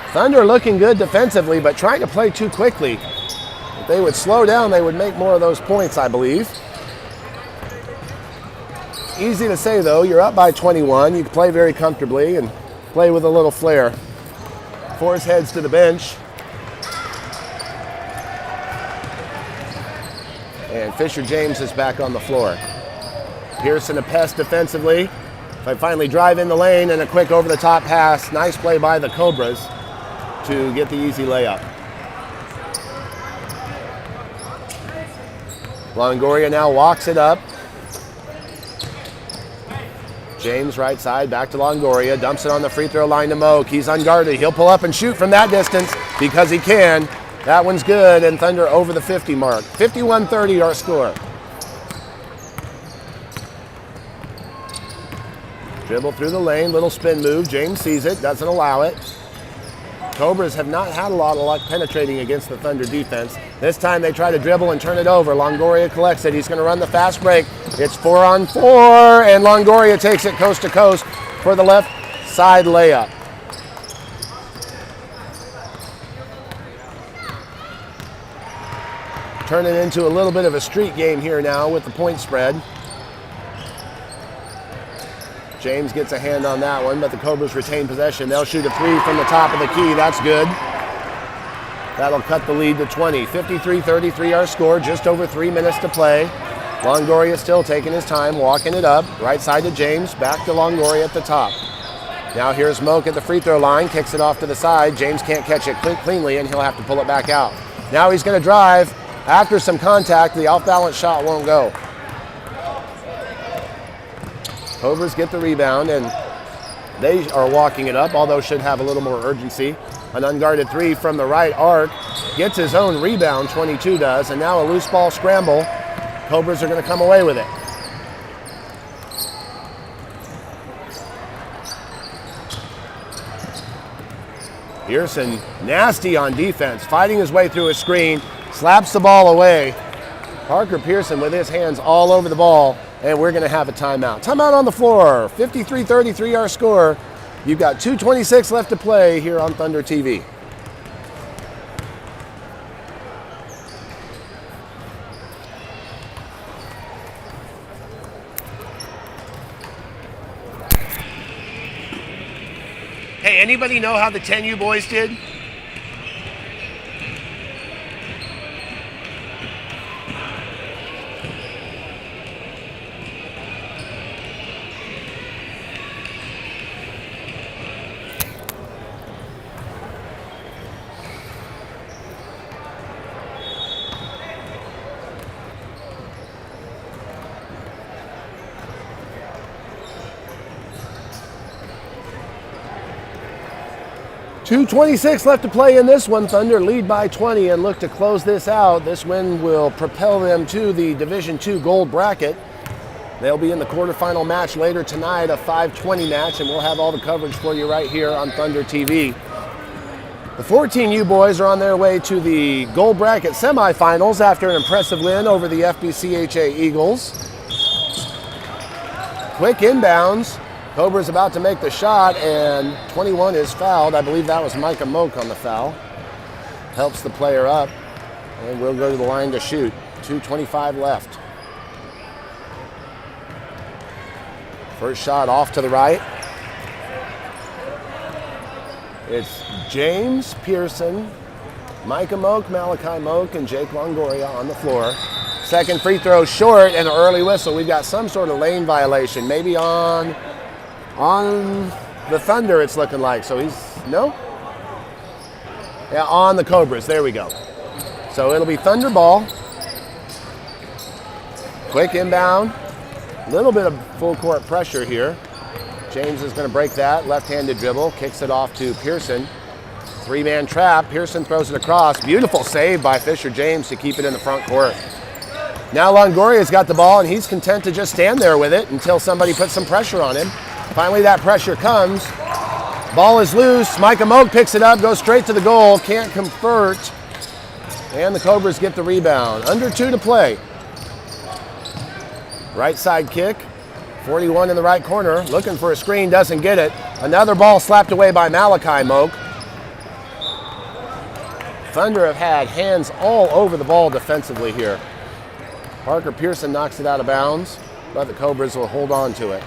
Thunder looking good defensively, but trying to play too quickly. If they would slow down, they would make more of those points, I believe. Easy to say, though. You're up by 21. You can play very comfortably and play with a little flair. Forrest heads to the bench. And Fisher James is back on the floor. Pearson a pest defensively. They finally drive in the lane and a quick over-the-top pass. Nice play by the Cobras to get the easy layup. Longoria now walks it up. James right side, back to Longoria, dumps it on the free throw line to Moak. He's unguarded. He'll pull up and shoot from that distance because he can. That one's good, and Thunder over the 50 mark. 51-30 our score. Dribble through the lane, little spin move. James sees it, doesn't allow it. Cobras have not had a lot of luck penetrating against the Thunder defense. This time they try to dribble and turn it over. Longoria collects it. He's going to run the fast break. It's 4-on-4, and Longoria takes it coast to coast for the left side layup. Turning into a little bit of a street game here now with the point spread. James gets a hand on that one, but the Cobras retain possession. They'll shoot a three from the top of the key. That's good. That'll cut the lead to 20. 53-33 our score, just over 3 minutes to play. Longoria still taking his time, walking it up. Right side to James, back to Longoria at the top. Now here's Moak at the free throw line, kicks it off to the side. James can't catch it cleanly, and he'll have to pull it back out. Now he's going to drive. After some contact, the off-balance shot won't go. Cobras get the rebound, and they are walking it up, although should have a little more urgency. An unguarded three from the right arc. Gets his own rebound, 22 does, and now a loose ball scramble. Cobras are going to come away with it. Pearson, nasty on defense, fighting his way through a screen, slaps the ball away. Parker Pearson with his hands all over the ball, and we're going to have a timeout. Timeout on the floor, 53-33 our score. You've got 2:26 left to play here on Thunder TV. Hey, anybody know how the 10U boys did? .226 left to play in this one. Thunder lead by 20 and look to close this out. This win will propel them to the Division II gold bracket. They'll be in the quarterfinal match later tonight, a 5:20 match, and we'll have all the coverage for you right here on Thunder TV. The 14U boys are on their way to the gold bracket semifinals after an impressive win over the FBCHA Eagles. Quick inbounds. Cobra's about to make the shot, and 21 is fouled. I believe that was Micah Moak on the foul. Helps the player up, and we'll go to the line to shoot. 2:25 left. First shot off to the right. It's James Pearson, Micah Moak, Malachi Moak, and Jake Longoria on the floor. Second free throw short and an early whistle. We've got some sort of lane violation, maybe on the Thunder it's looking like. So he's, no? Yeah, on the Cobras, there we go. So it'll be Thunder ball. Quick inbound, little bit of full court pressure here. James is going to break that, left-handed dribble, kicks it off to Pearson. Three-man trap, Pearson throws it across. Beautiful save by Fisher James to keep it in the front court. Now Longoria's got the ball, and he's content to just stand there with it until somebody puts some pressure on him. Finally, that pressure comes, Ball is loose. Micah Moak picks it up, goes straight to the goal, can't convert. And the Cobras get the rebound. Under 2 to play. Right side kick. 41 in the right corner. Looking for a screen, doesn't get it. Another ball slapped away by Malachi Moak. Thunder have had hands all over the ball defensively here. Parker Pearson knocks it out of bounds, but the Cobras will hold on to it.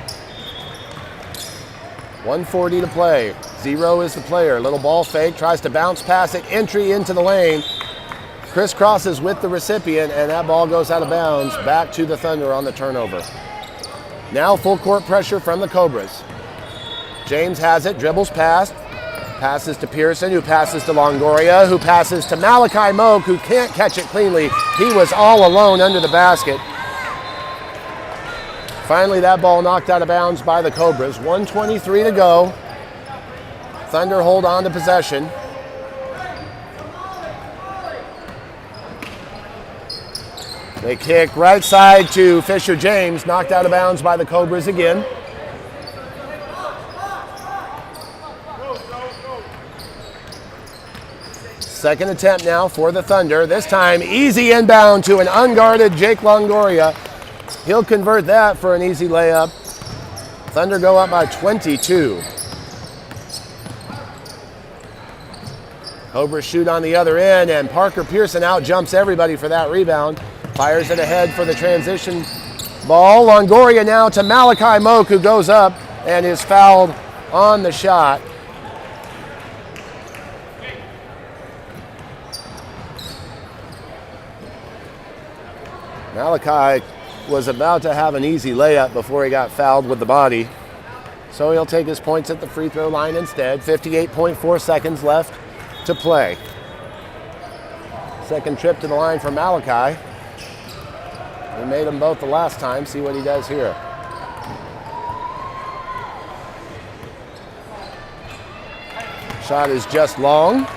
1:40 to play. 0 is the player. Little ball fake, tries to bounce pass it, entry into the lane. Crisscrosses with the recipient, and that ball goes out of bounds, back to the Thunder on the turnover. Now full court pressure from the Cobras. James has it, dribbles past, passes to Pearson, who passes to Longoria, who passes to Malachi Moak, who can't catch it cleanly. He was all alone under the basket. Finally, that ball knocked out of bounds by the Cobras. 1:23 to go. Thunder hold on to possession. They kick right side to Fisher James, knocked out of bounds by the Cobras again. Second attempt now for the Thunder. This time easy inbound to an unguarded Jake Longoria. He'll convert that for an easy layup. Thunder go up by 22. Cobras shoot on the other end, and Parker Pearson out jumps everybody for that rebound. Fires it ahead for the transition ball. Longoria now to Malachi Moak, who goes up and is fouled on the shot. Malachi was about to have an easy layup before he got fouled with the body. So he'll take his points at the free throw line instead. 58.4 seconds left to play. Second trip to the line for Malachi. We made them both the last time. See what he does here. Shot is just long.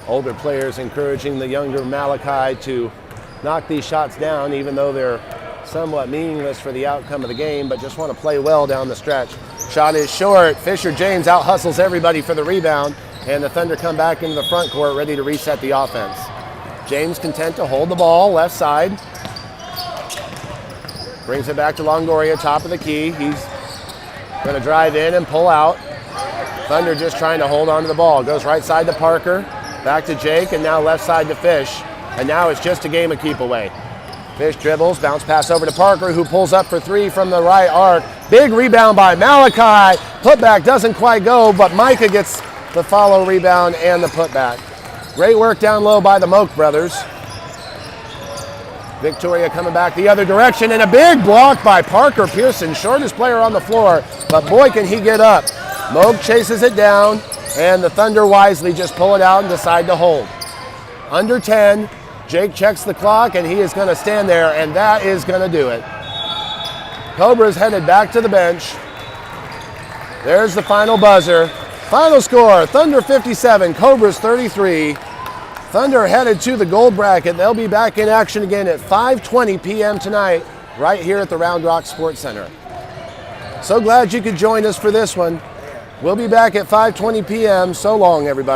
Older players encouraging the younger Malachi to knock these shots down, even though they're somewhat meaningless for the outcome of the game, but just want to play well down the stretch. Shot is short. Fisher James out hustles everybody for the rebound, and the Thunder come back into the front court ready to reset the offense. James content to hold the ball left side. Brings it back to Longoria, top of the key. He's going to drive in and pull out. Thunder just trying to hold on to the ball. Goes right side to Parker, back to Jake, and now left side to Fish. And now it's just a game of keep away. Fish dribbles, bounce pass over to Parker, who pulls up for 3 from the right arc. Big rebound by Malachi. Putback doesn't quite go, but Micah gets the follow rebound and the putback. Great work down low by the Moak brothers. Victoria coming back the other direction, and a big block by Parker Pearson, shortest player on the floor, but boy can he get up. Moak chases it down, and the Thunder wisely just pull it out and decide to hold. Under 10, Jake checks the clock, and he is going to stand there, and that is going to do it. Cobras headed back to the bench. There's the final buzzer. Final score, Thunder 57, Cobras 33. Thunder headed to the gold bracket. They'll be back in action again at 5:20 p.m. tonight, right here at the Round Rock Sports Center. So glad you could join us for this one. We'll be back at 5:20 p.m. So long, everybody.